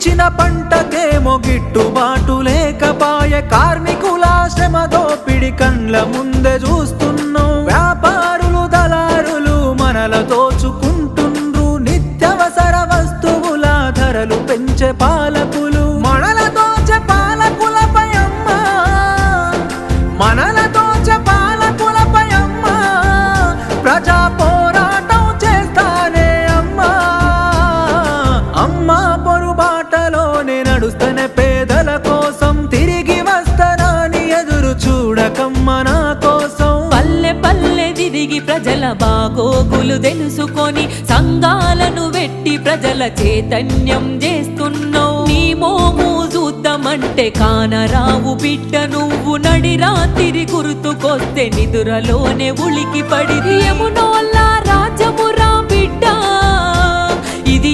పండించిన పంటకేమో గిట్టుబాటు లేకపాయ కార్మికుల శ్రమ దోపిడి కండ్ల ముందే చూస్తున్నాం వ్యాపారులు దళారులు మనల దోచుకుంటుండ్రు నిత్యవసర వస్తువుల ధరలు పెంచే పాలకులు మనల దోచే పాలకులపై అమ్మా మనల దోచే పాలకులపై అమ్మా ప్రజా పోరాటం చేస్తానే అమ్మా అమ్మా పొరుబాటలోనే నడుస్తనే పేదల కోసం తిరిగి వస్తానని ఎదురు చూడకమ్మ నా కోసం పల్లె పల్లె తిరిగి ప్రజల బాగోగులు తెలుసుకొని సంఘాలను వెట్టి ప్రజల చైతన్యం చేస్తున్నావు నీ మోము చూద్దామంటే కానరావు బిడ్డ నువ్వు నడి రాత్రి గుర్తుకొస్తే నిదురలోనే ఉలికి పడి యమునోళ్ళ రాజ్యమురా బిడ్డ ఇది